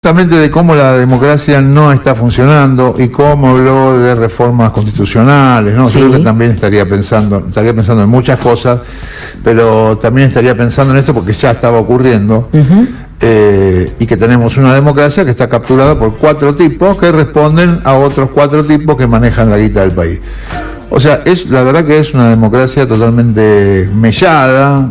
justamente de cómo la democracia no está funcionando y cómo habló de reformas constitucionales, ¿no? Sí. Creo que también estaría pensando en muchas cosas, pero también estaría pensando en esto porque ya estaba ocurriendo. Y que tenemos una democracia que está capturada por 4 tipos que responden a otros 4 tipos que manejan la guita del país. O sea, la verdad que es una democracia totalmente mellada,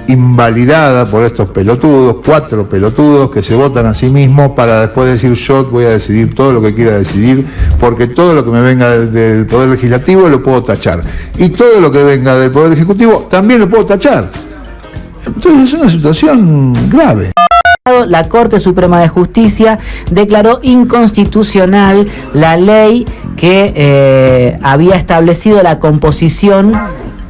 invalidada por estos pelotudos, 4 pelotudos que se votan a sí mismos para después decir yo voy a decidir todo lo que quiera decidir, porque todo lo que me venga del Poder Legislativo lo puedo tachar. Y todo lo que venga del Poder Ejecutivo también lo puedo tachar. Entonces es una situación grave. La Corte Suprema de Justicia declaró inconstitucional la ley que había establecido la composición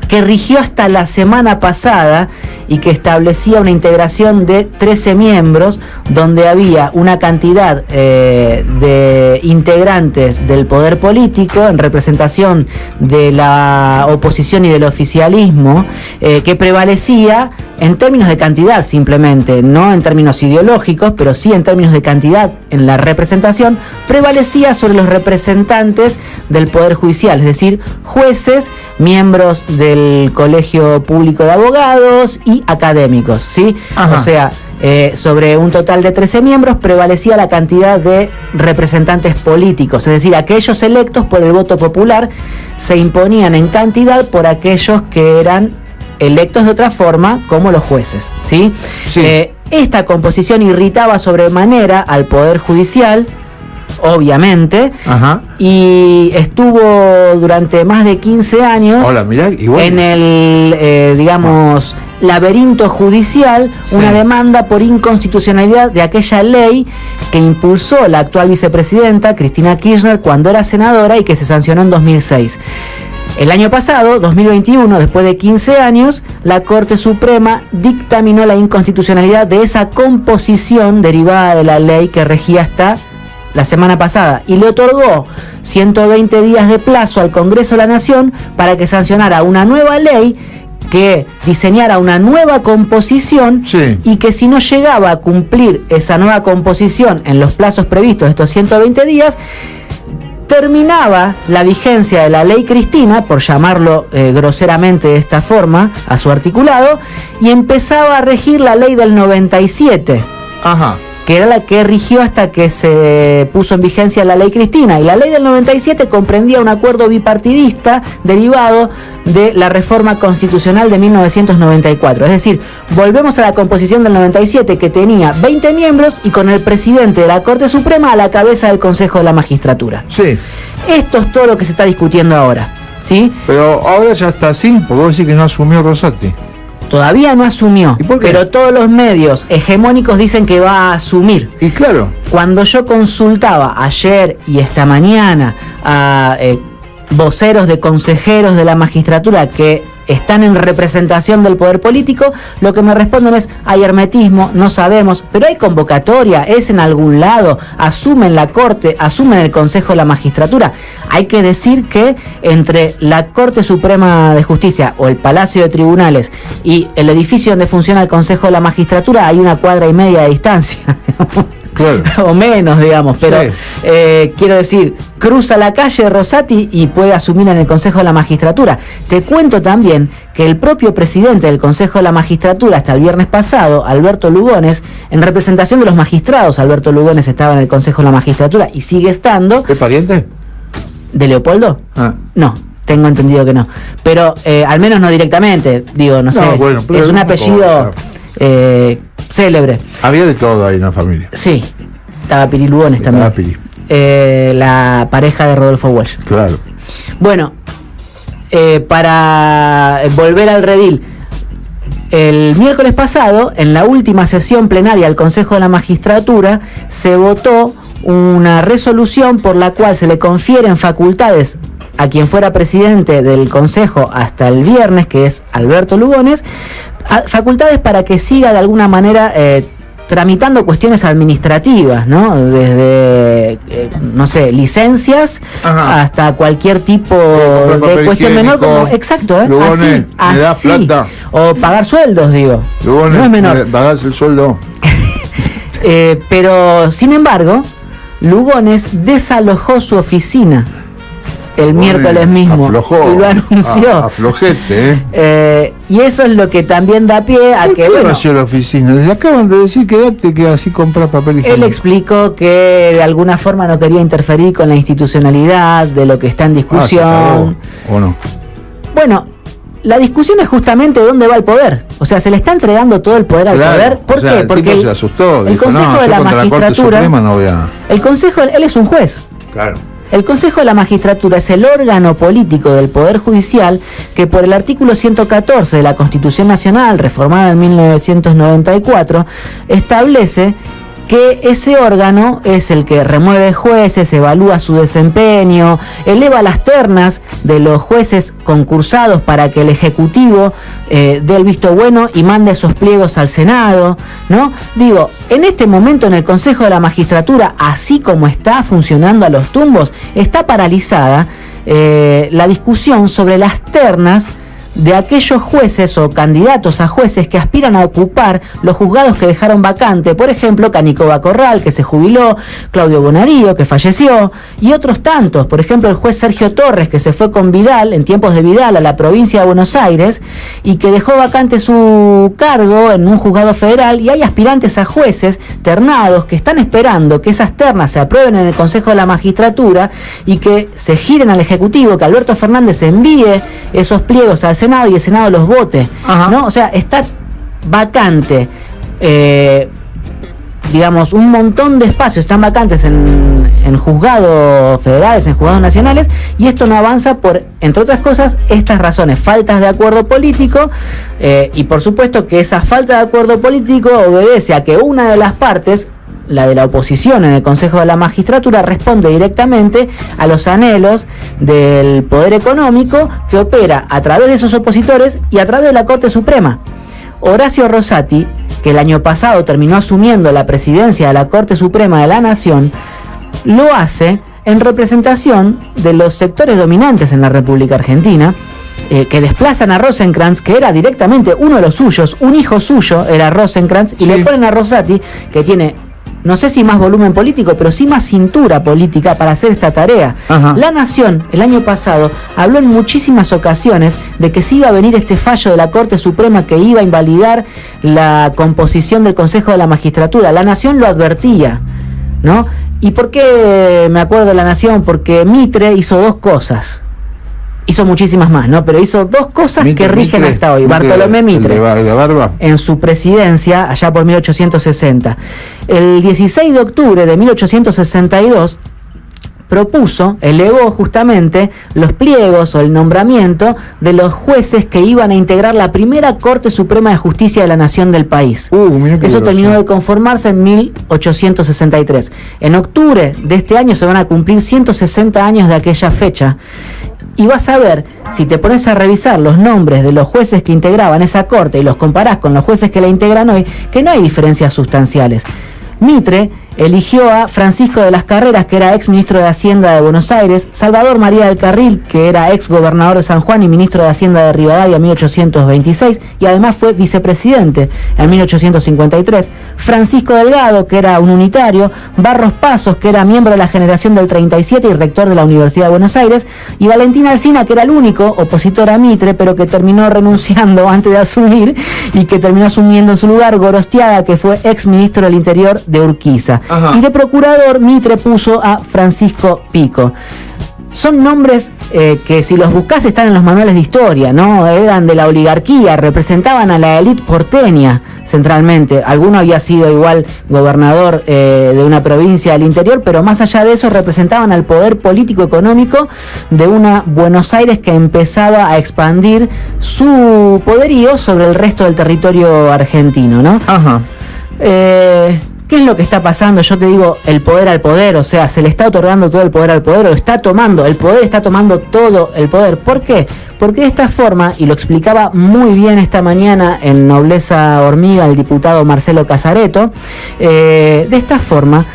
que rigió hasta la semana pasada y que establecía una integración de 13 miembros, donde había una cantidad de integrantes del poder político en representación de la oposición y del oficialismo, que prevalecía en términos de cantidad simplemente, no en términos ideológicos, pero sí en términos de cantidad en la representación, prevalecía sobre los representantes del Poder Judicial, es decir, jueces, miembros del Colegio Público de Abogados y académicos, ¿sí? Ajá. O sea, sobre un total de 13 miembros prevalecía la cantidad de representantes políticos, es decir, aquellos electos por el voto popular se imponían en cantidad por aquellos que eran electos de otra forma, como los jueces, ¿sí? Sí. Esta composición irritaba sobremanera al Poder Judicial, obviamente. Ajá. Y estuvo durante más de 15 años Mirá, igual en el, digamos, laberinto judicial, sí, una demanda por inconstitucionalidad de aquella ley que impulsó la actual vicepresidenta Cristina Kirchner cuando era senadora y que se sancionó en 2006. El año pasado, 2021, después de 15 años, la Corte Suprema dictaminó la inconstitucionalidad de esa composición derivada de la ley que regía hasta la semana pasada y le otorgó 120 días de plazo al Congreso de la Nación para que sancionara una nueva ley que diseñara una nueva composición, sí, y que si no llegaba a cumplir esa nueva composición en los plazos previstos de estos 120 días, terminaba la vigencia de la ley Cristina, por llamarlo groseramente de esta forma, a su articulado, y empezaba a regir la ley del 97. Ajá. Que era la que rigió hasta que se puso en vigencia la ley Cristina. Y la ley del 97 comprendía un acuerdo bipartidista derivado de la reforma constitucional de 1994. Es decir, volvemos a la composición del 97, que tenía 20 miembros y con el presidente de la Corte Suprema a la cabeza del Consejo de la Magistratura. Sí. Esto es todo lo que se está discutiendo ahora, ¿sí? Pero ahora ya está así, porque vos decís que no asumió Rosati. Todavía no asumió, ¿Y por qué? pero todos los medios hegemónicos dicen que va a asumir. Y claro. Cuando yo consultaba ayer y esta mañana a voceros de consejeros de la magistratura que están en representación del poder político, lo que me responden es: hay hermetismo, no sabemos, pero hay convocatoria, es en algún lado, asumen la Corte, asumen el Consejo de la Magistratura. Hay que decir que entre la Corte Suprema de Justicia o el Palacio de Tribunales y el edificio donde funciona el Consejo de la Magistratura hay 1,5 cuadras de distancia. Claro. O menos, digamos, pero sí, quiero decir, cruza la calle Rosati y puede asumir en el Consejo de la Magistratura. Te cuento también que el propio presidente del Consejo de la Magistratura hasta el viernes pasado, Alberto Lugones, en representación de los magistrados, Alberto Lugones estaba en el Consejo de la Magistratura y sigue estando. ¿Es pariente? ¿De Leopoldo? Ah. No, tengo entendido que no, pero al menos no directamente, digo, no sé, bueno, es un apellido célebre. Había de todo ahí en la familia. Sí, estaba Piri Lugones también. Estaba Piri. La pareja de Rodolfo Walsh. Claro. Bueno, para volver al redil, el miércoles pasado, en la última sesión plenaria del Consejo de la Magistratura, se votó una resolución por la cual se le confieren facultades a quien fuera presidente del Consejo hasta el viernes, que es Alberto Lugones, facultades para que siga de alguna manera tramitando cuestiones administrativas, ¿no? Desde, no sé, licencias, ajá, hasta cualquier tipo de cuestión menor, como, exacto, Lugones, así, me da plata. o pagar sueldos, digo. Lugones, no es menor. ¿me pagás el sueldo? Pero, sin embargo, Lugones desalojó su oficina el miércoles mismo aflojó, y lo anunció. Aflojete, y eso es lo que también da pie a que... Bueno, la oficina? Le acaban de decir que así comprar papel higiénico. Él explicó que de alguna forma no quería interferir con la institucionalidad de lo que está en discusión. ¿O no? Bueno, la discusión es justamente dónde va el poder. O sea, se le está entregando todo el poder al poder. ¿Por qué? Porque se asustó, el Consejo de la Magistratura... El Consejo, él es un juez. Claro. El Consejo de la Magistratura es el órgano político del Poder Judicial que por el artículo 114 de la Constitución Nacional, reformada en 1994, establece que ese órgano es el que remueve jueces, evalúa su desempeño, eleva las ternas de los jueces concursados para que el Ejecutivo dé el visto bueno y mande esos pliegos al Senado, ¿no? Digo, en este momento en el Consejo de la Magistratura, así como está funcionando a los tumbos, está paralizada la discusión sobre las ternas de aquellos jueces o candidatos a jueces que aspiran a ocupar los juzgados que dejaron vacante, por ejemplo, Canicoba Corral, que se jubiló, Claudio Bonadío, que falleció, y otros tantos, por ejemplo, el juez Sergio Torres, que se fue con Vidal, en tiempos de Vidal, a la provincia de Buenos Aires, y que dejó vacante su cargo en un juzgado federal, y hay aspirantes a jueces ternados que están esperando que esas ternas se aprueben en el Consejo de la Magistratura y que se giren al Ejecutivo, que Alberto Fernández envíe esos pliegos al Senado y el Senado los vote, ¿no? O sea, está vacante, digamos, un montón de espacios están vacantes en juzgados federales, en juzgados nacionales, y esto no avanza por, entre otras cosas, estas razones: faltas de acuerdo político, y por supuesto que esa falta de acuerdo político obedece a que una de las partes, la de la oposición en el Consejo de la Magistratura, responde directamente a los anhelos del poder económico que opera a través de esos opositores y a través de la Corte Suprema. Horacio Rosati, que el año pasado terminó asumiendo la presidencia de la Corte Suprema de la Nación, lo hace en representación de los sectores dominantes en la República Argentina, que desplazan a Rosenkrantz, que era directamente uno de los suyos, un hijo suyo era Rosenkrantz, y le ponen a Rosati, que tiene, no sé si más volumen político, pero sí más cintura política para hacer esta tarea. La Nación, el año pasado, habló en muchísimas ocasiones de que se iba a venir este fallo de la Corte Suprema que iba a invalidar la composición del Consejo de la Magistratura. La Nación lo advertía, ¿no? ¿Y por qué me acuerdo de La Nación? Porque Mitre hizo dos cosas. Hizo muchísimas más, ¿no? Pero hizo dos cosas que rigen hasta hoy. Bartolomé Mitre, en su presidencia, allá por 1860. El 16 de octubre de 1862, elevó justamente los pliegos o el nombramiento de los jueces que iban a integrar la primera Corte Suprema de Justicia de la Nación del país. Eso terminó de conformarse en 1863. En octubre de este año se van a cumplir 160 años de aquella fecha. Y vas a ver, si te pones a revisar los nombres de los jueces que integraban esa corte y los comparás con los jueces que la integran hoy, que no hay diferencias sustanciales. Mitre eligió a Francisco de las Carreras, que era ex ministro de Hacienda de Buenos Aires, Salvador María del Carril, que era ex gobernador de San Juan y ministro de Hacienda de Rivadavia en 1826, y además fue vicepresidente en 1853, Francisco Delgado, que era un unitario, Barros Pasos, que era miembro de la generación del 37 y rector de la Universidad de Buenos Aires, y Valentín Alsina, que era el único opositor a Mitre, pero que terminó renunciando antes de asumir, y que terminó asumiendo en su lugar Gorostiaga, que fue ex ministro del Interior de Urquiza. Y de procurador Mitre puso a Francisco Pico. Son nombres que si los buscás están en los manuales de historia, ¿no? Eran de la oligarquía, representaban a la élite porteña centralmente. Alguno había sido igual gobernador de una provincia del interior, pero más allá de eso representaban al poder político-económico de una Buenos Aires que empezaba a expandir su poderío sobre el resto del territorio argentino, ¿no? ¿Qué es lo que está pasando? Yo te digo, el poder al poder, o sea, se le está otorgando todo el poder al poder, o está tomando, el poder está tomando todo el poder. ¿Por qué? Porque de esta forma, y lo explicaba muy bien esta mañana en Nobleza Hormiga el diputado Marcelo Casareto, de esta forma,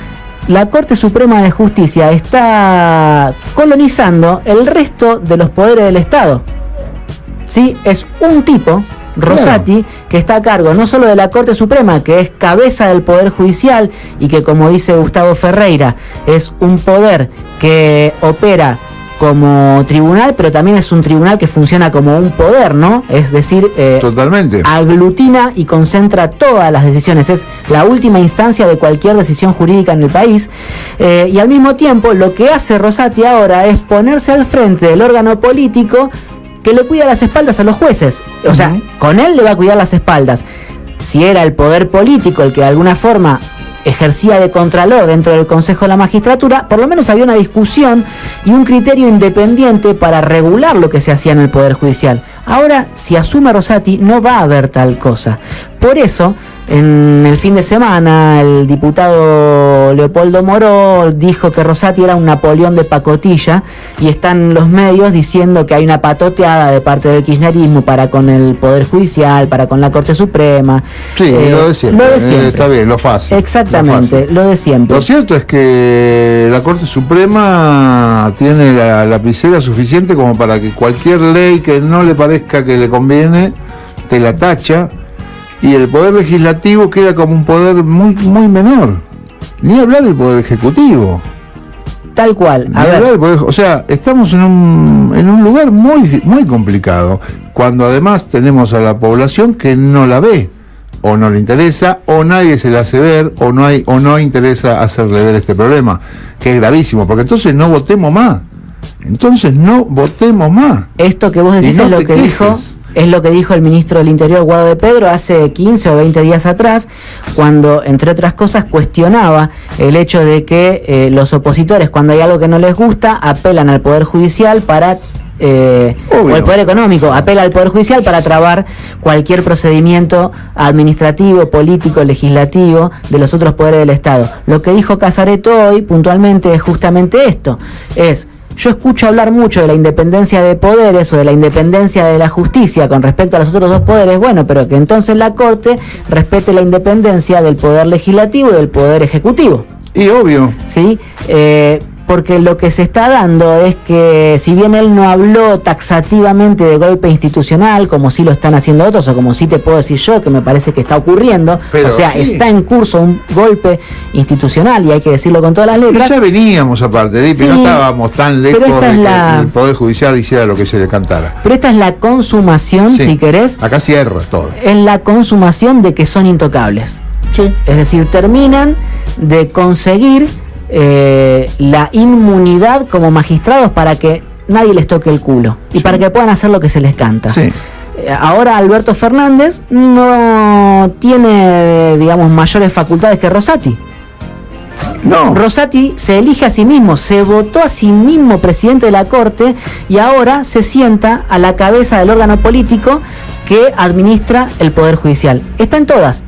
la Corte Suprema de Justicia está colonizando el resto de los poderes del Estado. ¿Sí? Es un tipo Rosati, que está a cargo no solo de la Corte Suprema, que es cabeza del Poder Judicial y que, como dice Gustavo Ferreira, es un poder que opera como tribunal, pero también es un tribunal que funciona como un poder, ¿no? Es decir, totalmente aglutina y concentra todas las decisiones, es la última instancia de cualquier decisión jurídica en el país, y al mismo tiempo lo que hace Rosati ahora es ponerse al frente del órgano político que le cuida las espaldas a los jueces. O sea, con él le va a cuidar las espaldas. Si era el poder político el que de alguna forma ejercía de contralor dentro del Consejo de la Magistratura, por lo menos había una discusión y un criterio independiente para regular lo que se hacía en el Poder Judicial. Ahora, si asume Rosati, no va a haber tal cosa. Por eso, en el fin de semana, el diputado Leopoldo Moró dijo que Rosati era un Napoleón de pacotilla, y están los medios diciendo que hay una patoteada de parte del kirchnerismo para con el Poder Judicial, para con la Corte Suprema. Sí, lo de siempre. Lo de siempre. Está bien, lo fácil. Exactamente, lo de siempre. Lo cierto es que la Corte Suprema tiene la lapicera suficiente como para que cualquier ley que no le parezca que le conviene, te la tacha, y el Poder Legislativo queda como un poder muy, muy menor. Ni hablar del Poder Ejecutivo. Tal cual. O sea, estamos en un lugar muy, muy complicado, cuando además tenemos a la población que no la ve, o no le interesa, o nadie se la hace ver, o no interesa hacerle ver este problema, que es gravísimo, porque entonces no votemos más. Esto que vos decís es lo que dijo. Es lo que dijo el ministro del Interior, Guado de Pedro, hace 15 o 20 días atrás, cuando, entre otras cosas, cuestionaba el hecho de que los opositores, cuando hay algo que no les gusta, apelan al Poder Judicial para... o el Poder Económico apela al Poder Judicial para trabar cualquier procedimiento administrativo, político, legislativo de los otros poderes del Estado. Lo que dijo Casareto hoy, puntualmente, es justamente esto. Yo escucho hablar mucho de la independencia de poderes o de la independencia de la justicia con respecto a los otros dos poderes, bueno, pero que entonces la Corte respete la independencia del Poder Legislativo y del Poder Ejecutivo. Y obvio. ¿Sí? Porque lo que se está dando es que, si bien él no habló taxativamente de golpe institucional, como sí lo están haciendo otros, o como sí te puedo decir yo, que me parece que está ocurriendo, pero o sea, sí, está en curso un golpe institucional, y hay que decirlo con todas las letras. Y ya veníamos aparte, Dipi, sí, no estábamos tan lejos de que el Poder Judicial hiciera lo que se le cantara. Pero esta es la consumación, sí, si querés. Acá cierra todo. Es la consumación de que son intocables. Sí. Es decir, terminan de conseguir la inmunidad como magistrados para que nadie les toque el culo y sí, para que puedan hacer lo que se les canta. Sí. Ahora Alberto Fernández no tiene, digamos, mayores facultades que Rosati. No. Rosati se elige a sí mismo, se votó a sí mismo presidente de la Corte, y ahora se sienta a la cabeza del órgano político que administra el Poder Judicial. Está en todas.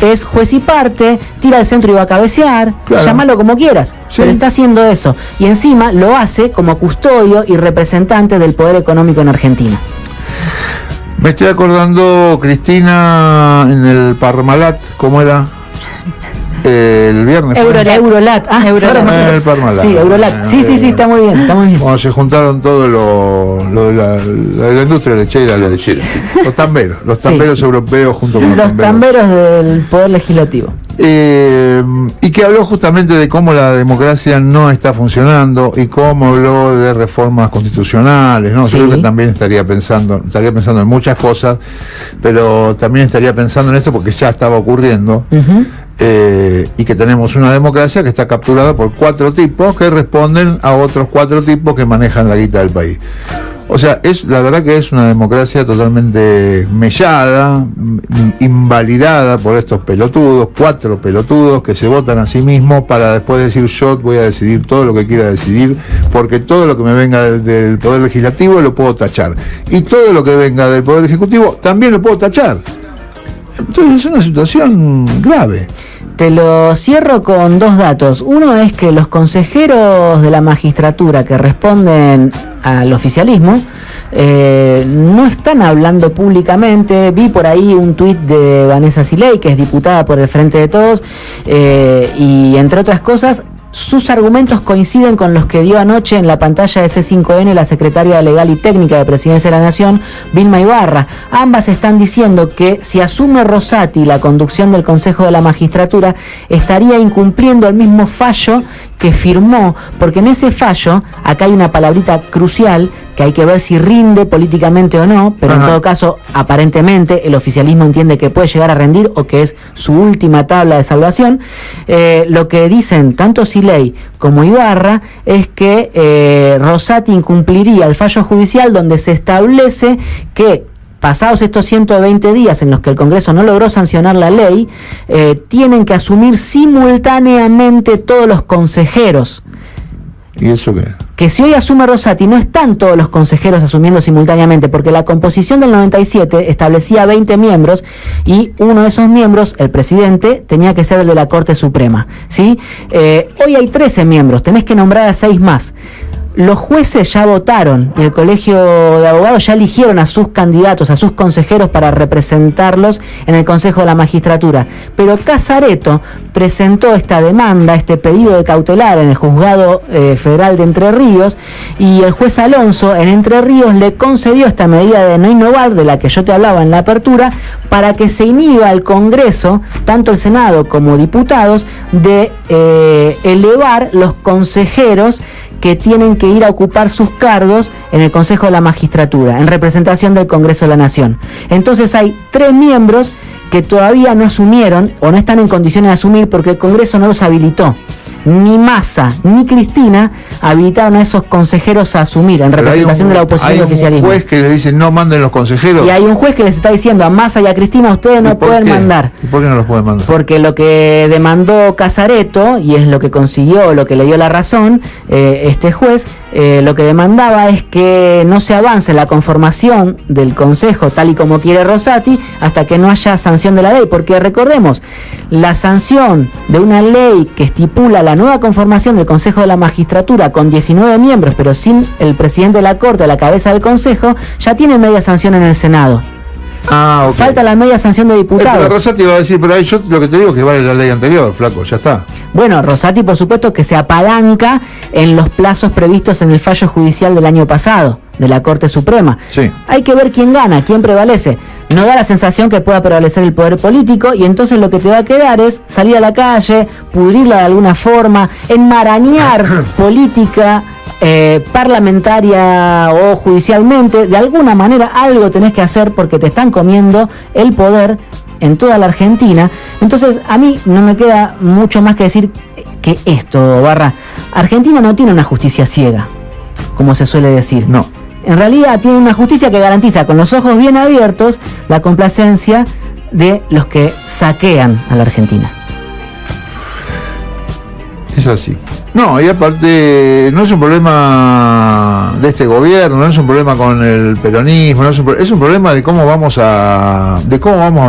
Es juez y parte, tira al centro y va a cabecear, claro, llámalo como quieras, sí, pero está haciendo eso, y encima lo hace como custodio y representante del poder económico en Argentina. Me estoy acordando, Cristina, en el Parmalat, ¿cómo era? El viernes. Eurolat. Ah, el Parmalat. Sí, Eurolat. Sí, está muy bien, Cuando se juntaron todo lo de la industria lechera, la lechera. Los tamberos sí, europeos junto con los tamberos del Poder Legislativo. Y que habló justamente de cómo la democracia no está funcionando, y cómo habló de reformas constitucionales, ¿no? Sí. Yo creo que también estaría pensando en muchas cosas, pero también estaría pensando en esto porque ya estaba ocurriendo. Y que tenemos una democracia que está capturada por 4 tipos que responden a otros 4 tipos que manejan la guita del país. O sea, la verdad que es una democracia totalmente mellada, invalidada por estos pelotudos, 4 pelotudos que se votan a sí mismos para después decir: yo voy a decidir todo lo que quiera decidir, porque todo lo que me venga del Poder Legislativo lo puedo tachar, y todo lo que venga del Poder Ejecutivo también lo puedo tachar. Entonces es una situación grave. Te lo cierro con 2 datos. Uno es que los consejeros de la magistratura que responden al oficialismo no están hablando públicamente. Vi por ahí un tuit de Vanessa Siley, que es diputada por el Frente de Todos, y entre otras cosas sus argumentos coinciden con los que dio anoche en la pantalla de C5N la secretaria Legal y Técnica de Presidencia de la Nación, Vilma Ibarra. Ambas están diciendo que si asume Rosati la conducción del Consejo de la Magistratura, estaría incumpliendo el mismo fallo que firmó, porque en ese fallo, acá hay una palabrita crucial, que hay que ver si rinde políticamente o no, pero en todo caso, aparentemente, el oficialismo entiende que puede llegar a rendir o que es su última tabla de salvación. Lo que dicen tanto Silei como Ibarra es que Rosati incumpliría el fallo judicial donde se establece que pasados estos 120 días en los que el Congreso no logró sancionar la ley, tienen que asumir simultáneamente todos los consejeros. ¿Y eso qué? Que si hoy asume Rosati, no están todos los consejeros asumiendo simultáneamente, porque la composición del 97 establecía 20 miembros y uno de esos miembros, el presidente, tenía que ser el de la Corte Suprema, ¿sí? Hoy hay 13 miembros, tenés que nombrar a 6 más. Los jueces ya votaron y el Colegio de Abogados ya eligieron a sus candidatos, a sus consejeros para representarlos en el Consejo de la Magistratura. Pero Casareto presentó esta demanda, este pedido de cautelar en el Juzgado Federal de Entre Ríos, y el juez Alonso en Entre Ríos le concedió esta medida de no innovar, de la que yo te hablaba en la apertura, para que se inhiba al Congreso, tanto el Senado como diputados, de elevar los consejeros que tienen que ir a ocupar sus cargos en el Consejo de la Magistratura, en representación del Congreso de la Nación. Entonces hay 3 miembros que todavía no asumieron o no están en condiciones de asumir porque el Congreso no los habilitó. Ni Massa ni Cristina habilitaron a esos consejeros a asumir en representación de la oposición y oficialismo. Hay un juez que le dice no manden los consejeros. Y hay un juez que les está diciendo a Massa y a Cristina, ustedes no pueden mandar. ¿Y por qué no los pueden mandar? Porque lo que demandó Casareto, y es lo que consiguió, lo que le dio la razón, este juez, lo que demandaba es que no se avance la conformación del Consejo tal y como quiere Rosati hasta que no haya sanción de la ley, porque recordemos, la sanción de una ley que estipula la nueva conformación del Consejo de la Magistratura con 19 miembros, pero sin el presidente de la Corte a la cabeza del Consejo, ya tiene media sanción en el Senado. Okay. Falta la media sanción de diputados. Pero Rosati va a decir, pero yo lo que te digo es que vale la ley anterior, flaco, ya está. Bueno, Rosati por supuesto que se apalanca en los plazos previstos en el fallo judicial del año pasado, de la Corte Suprema. Sí. Hay que ver quién gana, quién prevalece. No da la sensación que pueda prevalecer el poder político y entonces lo que te va a quedar es salir a la calle, pudrirla de alguna forma, enmarañar política, parlamentaria o judicialmente. De alguna manera algo tenés que hacer porque te están comiendo el poder en toda la Argentina. Entonces a mí no me queda mucho más que decir que esto, Barra. Argentina no tiene una justicia ciega, como se suele decir. No. En realidad tiene una justicia que garantiza con los ojos bien abiertos la complacencia de los que saquean a la Argentina. Es así. No, y aparte no es un problema de este gobierno, no es un problema con el peronismo, no es un problema de cómo vamos a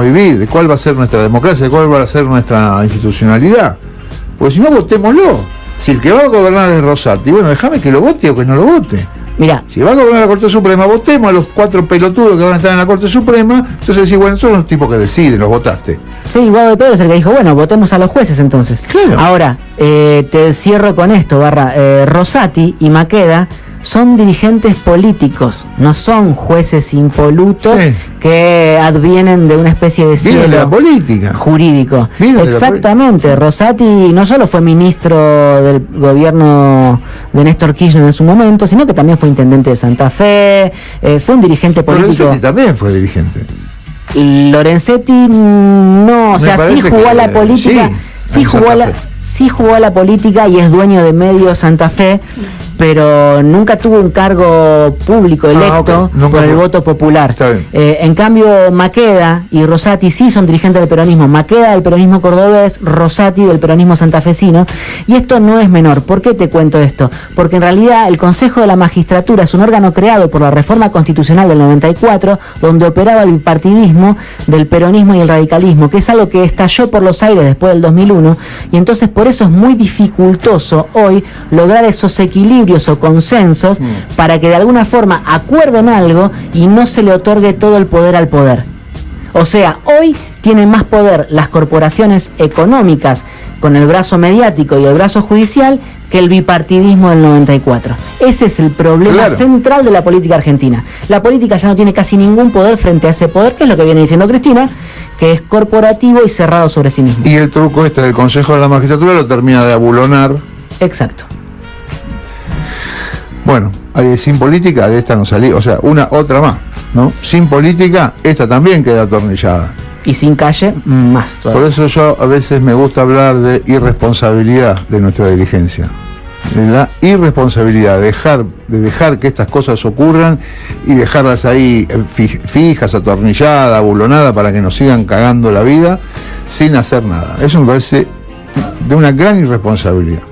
vivir, de cuál va a ser nuestra democracia, de cuál va a ser nuestra institucionalidad. Porque si no, votémoslo. Si el que va a gobernar es Rosati, bueno, déjame que lo vote o que no lo vote. Mira, si va a gobernar la Corte Suprema, votemos a los 4 pelotudos que van a estar en la Corte Suprema. Entonces decís, bueno, son los tipos que deciden, los votaste. Sí, Guado de Pedro es el que dijo, bueno, votemos a los jueces entonces. Claro. Ahora, te cierro con esto, Barra. Rosati y Maqueda son dirigentes políticos, no son jueces impolutos que advienen de una especie de cielo de la política jurídico. Exactamente. Rosati no solo fue ministro del gobierno de Néstor Kirchner en su momento, sino que también fue intendente de Santa Fe, fue un dirigente político. Lorenzetti también fue dirigente. Lorenzetti no, o sea, sí jugó a la política, sí jugó a la política y es dueño de Medio Santa Fe, pero nunca tuvo un cargo público electo por el voto popular. En cambio, Maqueda y Rosati sí son dirigentes del peronismo. Maqueda del peronismo cordobés, Rosati del peronismo santafesino. Y esto no es menor. ¿Por qué te cuento esto? Porque en realidad el Consejo de la Magistratura es un órgano creado por la reforma constitucional del 94, donde operaba el bipartidismo del peronismo y el radicalismo, que es algo que estalló por los aires después del 2001, y entonces por eso es muy dificultoso hoy lograr esos equilibrios o consensos para que de alguna forma acuerden algo y no se le otorgue todo el poder al poder. O sea, hoy tienen más poder las corporaciones económicas con el brazo mediático y el brazo judicial que el bipartidismo del 94. Ese es el problema central de la política argentina. La política ya no tiene casi ningún poder frente a ese poder, que es lo que viene diciendo Cristina, que es corporativo y cerrado sobre sí mismo. Y el truco este del Consejo de la Magistratura lo termina de abulonar. Exacto. Bueno, sin política de esta no salí, o sea, otra más, ¿no? Sin política, esta también queda atornillada. Y sin calle, más todavía. Por eso yo a veces me gusta hablar de irresponsabilidad de nuestra dirigencia. De la irresponsabilidad, de dejar que estas cosas ocurran y dejarlas ahí fijas, atornilladas, abulonadas para que nos sigan cagando la vida sin hacer nada. Eso me parece de una gran irresponsabilidad.